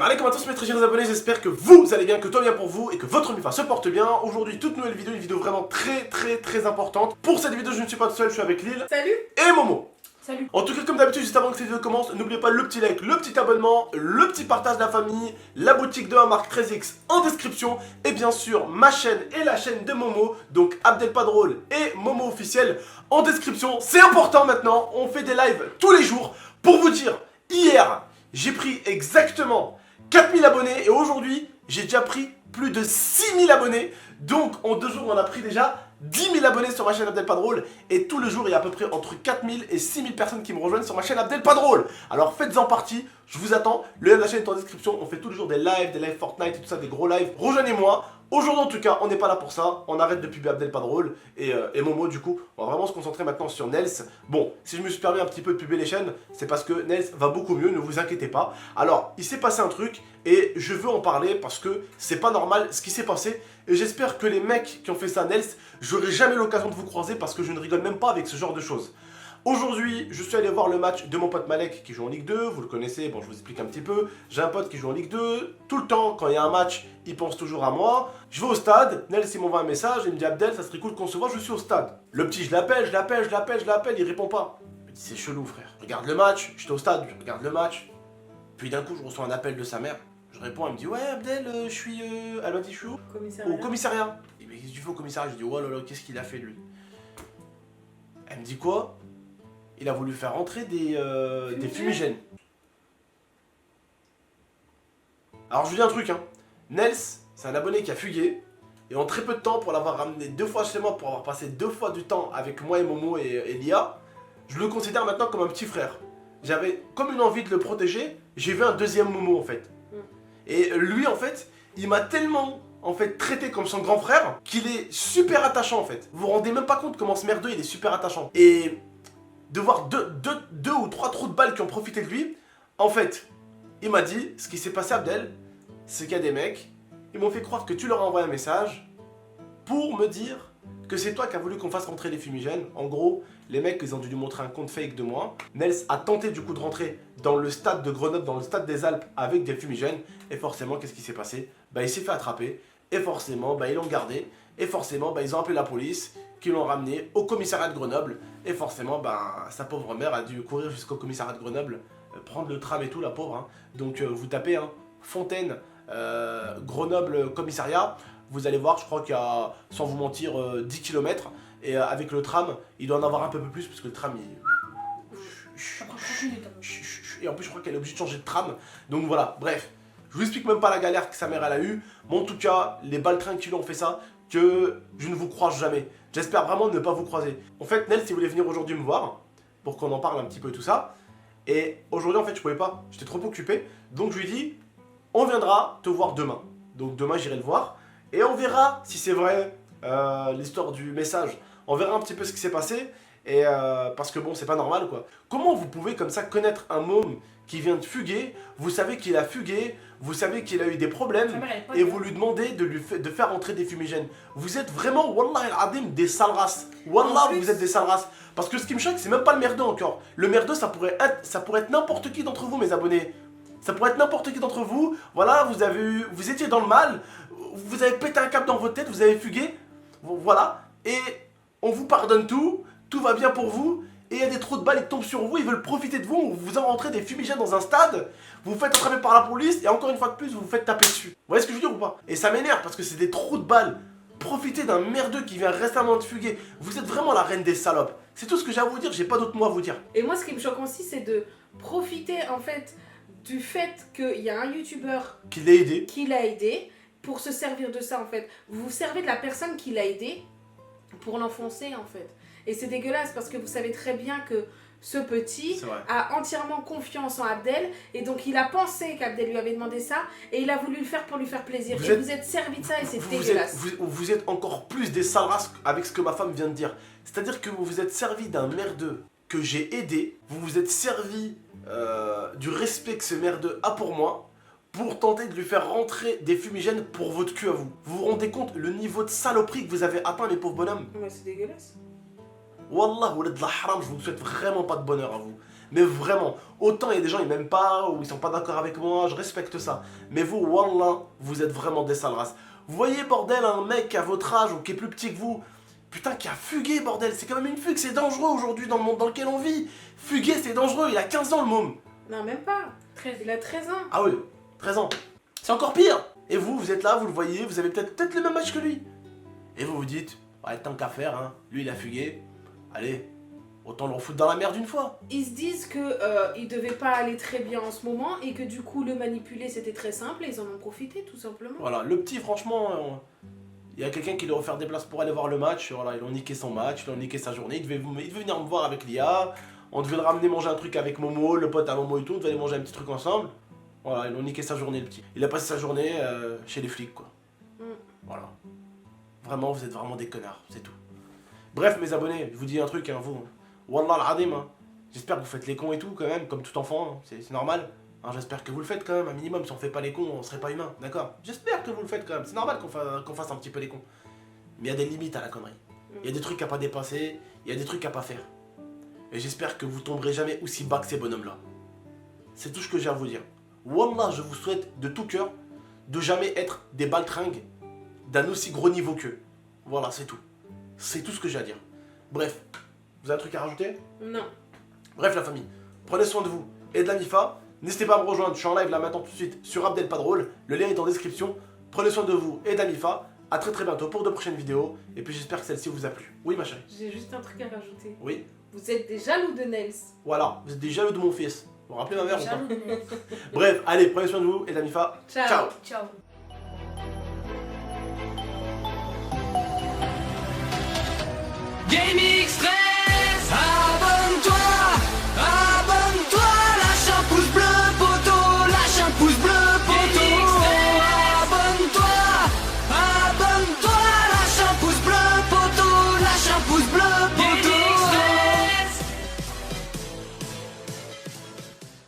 Allez, comment tous mes très chers abonnés, j'espère que vous allez bien, que tout va bien pour vous et que votre Mifa se porte bien. Aujourd'hui, toute nouvelle vidéo, une vidéo vraiment très importante. Pour cette vidéo, je ne suis pas tout seul, je suis avec Lille. Salut. Et Momo. Salut. En tout cas, comme d'habitude, juste avant que cette vidéo commence, n'oubliez pas le petit like, le petit abonnement, le petit partage de la famille, la boutique de la marque 13X en description et bien sûr ma chaîne et la chaîne de Momo, donc Abdel Padrol et Momo officiel en description. C'est important maintenant, on fait des lives tous les jours pour vous dire, hier, j'ai pris exactement 4000 abonnés et aujourd'hui, j'ai déjà pris plus de 6000 abonnés. Donc en 2 jours, on a pris déjà 10 000 abonnés sur ma chaîne Abdel Padrol. Et tout le jour, il y a à peu près entre 4000 et 6000 personnes qui me rejoignent sur ma chaîne Abdel Padrol. Alors faites-en partie, je vous attends. Le lien de la chaîne est en description. On fait tous les jours des lives Fortnite et tout ça, des gros lives. Rejoignez-moi. Aujourd'hui en tout cas, on n'est pas là pour ça. On arrête de publier Abdel Padrol et Momo du coup. On va vraiment se concentrer maintenant sur Nels. Bon, si je me suis permis un petit peu de publier les chaînes, c'est parce que Nels va beaucoup mieux, ne vous inquiétez pas. Alors, il s'est passé un truc et je veux en parler parce que c'est pas normal ce qui s'est passé. Et j'espère que les mecs qui ont fait ça à Nels, j'aurai jamais l'occasion de vous croiser parce que je ne rigole même pas avec ce genre de choses. Aujourd'hui, je suis allé voir le match de mon pote Malek qui joue en Ligue 2, vous le connaissez, bon je vous explique un petit peu. J'ai un pote qui joue en Ligue 2, tout le temps quand il y a un match, il pense toujours à moi. Je vais au stade, Nels il m'envoie un message, il me dit Abdel, ça serait cool qu'on se voit, je suis au stade. Le petit, je l'appelle, il répond pas. Je me dis c'est chelou frère, je regarde le match, j'étais au stade, je regarde le match. Puis d'un coup je reçois un appel de sa mère, je réponds, elle me dit ouais Abdel, je suis... Elle m'a dit je suis où? Au commissariat. Et mais qu'est-ce que tu fais au commissariat? Je dis oh là là, qu'est-ce qu'il a fait lui? Elle me dit quoi? Il a voulu faire rentrer des fumigènes. Alors je vous dis un truc, hein. Nels, c'est un abonné qui a fugué. Et en très peu de temps, pour l'avoir ramené 2 fois chez moi, pour avoir passé 2 fois du temps avec moi et Momo et Lia, je le considère maintenant comme un petit frère. J'avais comme une envie de le protéger, j'ai vu un deuxième Momo en fait. Et lui en fait, il m'a tellement traité comme son grand frère qu'il est super attachant en fait. Vous vous rendez même pas compte comment ce merdeux il est super attachant. Et de voir deux ou trois trous de balles qui ont profité de lui, en fait, il m'a dit, ce qui s'est passé Abdel, c'est qu'il y a des mecs, ils m'ont fait croire que tu leur as envoyé un message pour me dire que c'est toi qui as voulu qu'on fasse rentrer les fumigènes. En gros, les mecs, ils ont dû lui montrer un compte fake de moi. Nels a tenté du coup de rentrer dans le stade de Grenoble, dans le stade des Alpes avec des fumigènes. Et forcément, qu'est-ce qui s'est passé? Bah, il s'est fait attraper. Et forcément, bah, ils l'ont gardé. Et forcément, bah, ils ont appelé la police, qui l'ont ramené au commissariat de Grenoble. Et forcément, bah, sa pauvre mère a dû courir jusqu'au commissariat de Grenoble, prendre le tram et tout, la pauvre. Hein. Donc, vous tapez hein, Fontaine, Grenoble, commissariat. Vous allez voir, je crois qu'il y a, sans vous mentir, 10 km. Et avec le tram, il doit en avoir un peu plus, parce que le tram, il... Et en plus, je crois qu'elle est obligée de changer de tram. Donc voilà, bref. Je vous explique même pas la galère que sa mère elle a eue. Mais en tout cas, les baltringues qui lui ont fait ça, que je ne vous croise jamais. J'espère vraiment ne pas vous croiser. En fait, Nels, il voulait venir aujourd'hui me voir, pour qu'on en parle un petit peu et tout ça. Et aujourd'hui, en fait, je pouvais pas. J'étais trop occupé. Donc je lui ai dit, on viendra te voir demain. Donc demain, j'irai le voir. Et on verra si c'est vrai l'histoire du message. On verra un petit peu ce qui s'est passé. Et parce que bon, c'est pas normal quoi. Comment vous pouvez comme ça connaître un môme qui vient de fuguer, vous savez qu'il a fugué, vous savez qu'il a eu des problèmes, et vous lui demandez de faire entrer des fumigènes. Vous êtes vraiment, wallah al-adim, des sales races. Wallah, vous êtes des sales races. Parce que ce qui me choque, c'est même pas le merdeux encore. Le merdeux, ça pourrait être n'importe qui d'entre vous, mes abonnés. Ça pourrait être n'importe qui d'entre vous. Voilà, vous étiez dans le mal, vous avez pété un câble dans votre tête, vous avez fugué. Voilà, et on vous pardonne tout va bien pour vous. Et il y a des trous de balles, ils tombent sur vous, ils veulent profiter de vous, vous en rentrez des fumigènes dans un stade, vous vous faites attraper par la police, et encore une fois de plus, vous vous faites taper dessus. Vous voyez ce que je veux dire ou pas? Et ça m'énerve parce que c'est des trous de balles. Profitez d'un merdeux qui vient récemment de fuguer. Vous êtes vraiment la reine des salopes. C'est tout ce que j'ai à vous dire, j'ai pas d'autre mot à vous dire. Et moi, ce qui me choque aussi, c'est de profiter en fait du fait qu'il y a un youtubeur qui l'a aidé pour se servir de ça en fait. Vous vous servez de la personne qui l'a aidé pour l'enfoncer en fait. Et c'est dégueulasse parce que vous savez très bien que ce petit a entièrement confiance en Abdel et donc il a pensé qu'Abdel lui avait demandé ça et il a voulu le faire pour lui faire plaisir. Vous êtes servi de ça et c'est dégueulasse. Vous êtes encore plus des sales races avec ce que ma femme vient de dire. C'est-à-dire que vous vous êtes servi d'un merdeux que j'ai aidé, vous vous êtes servi du respect que ce merdeux a pour moi pour tenter de lui faire rentrer des fumigènes pour votre cul à vous. Vous vous rendez compte le niveau de saloperie que vous avez atteint les pauvres bonhommes? Ouais, c'est dégueulasse. Wallah, walad la haram, je vous souhaite vraiment pas de bonheur à vous. Mais vraiment, autant il y a des gens ils m'aiment pas ou ils sont pas d'accord avec moi, je respecte ça. Mais vous, wallah, vous êtes vraiment des sales races. Vous voyez, bordel, un mec à votre âge ou qui est plus petit que vous, putain, qui a fugué, bordel. C'est quand même une fugue, c'est dangereux aujourd'hui dans le monde dans lequel on vit. Fuguer, c'est dangereux, il a 15 ans le môme. Non, même pas. Il a 13 ans. Ah oui, 13 ans. C'est encore pire. Et vous êtes là, vous le voyez, vous avez peut-être le même âge que lui. Et vous vous dites, ouais, tant qu'à faire, hein. Lui il a fugué. Allez, autant le refoutre dans la merde une fois. Ils se disent que il devait pas aller très bien en ce moment et que du coup le manipuler c'était très simple et ils en ont profité tout simplement. Voilà, le petit franchement, il y a quelqu'un qui lui a offert des places pour aller voir le match. Voilà, ils ont niqué son match, ils ont niqué sa journée. Il devait venir me voir avec Lia. On devait le ramener manger un truc avec Momo, le pote à Momo et tout. On devait aller manger un petit truc ensemble. Voilà, ils ont niqué sa journée le petit. Il a passé sa journée chez les flics quoi. Voilà. Vraiment, vous êtes vraiment des connards, c'est tout. Bref, mes abonnés, je vous dis un truc, hein, vous. Wallah al-Adim, hein. J'espère que vous faites les cons et tout, quand même, comme tout enfant, hein. C'est normal. Hein, j'espère que vous le faites quand même, un minimum. Si on fait pas les cons, on serait pas humain, d'accord? J'espère que vous le faites quand même. C'est normal qu'on fasse un petit peu les cons. Mais il y a des limites à la connerie. Il y a des trucs à pas dépasser, il y a des trucs à pas faire. Et j'espère que vous tomberez jamais aussi bas que ces bonhommes-là. C'est tout ce que j'ai à vous dire. Wallah, je vous souhaite de tout cœur de jamais être des baltringues d'un aussi gros niveau qu'eux. Voilà, c'est tout. C'est tout ce que j'ai à dire. Bref, vous avez un truc à rajouter? Non. Bref, la famille, prenez soin de vous et de la MIFA. N'hésitez pas à me rejoindre, je suis en live là maintenant tout de suite sur Abdel Padrol. Le lien est en description. Prenez soin de vous et de la MIFA. A très bientôt pour de prochaines vidéos. Et puis j'espère que celle-ci vous a plu. Oui, ma chérie. J'ai juste un truc à rajouter. Oui. Vous êtes des jaloux de Nels. Voilà, vous êtes des jaloux de mon fils. Vous vous rappelez ma mère ou pas? Jaloux de Nels. Bref, allez, prenez soin de vous et de la MIFA. Ciao. Ciao. Ciao. Gaming extrême.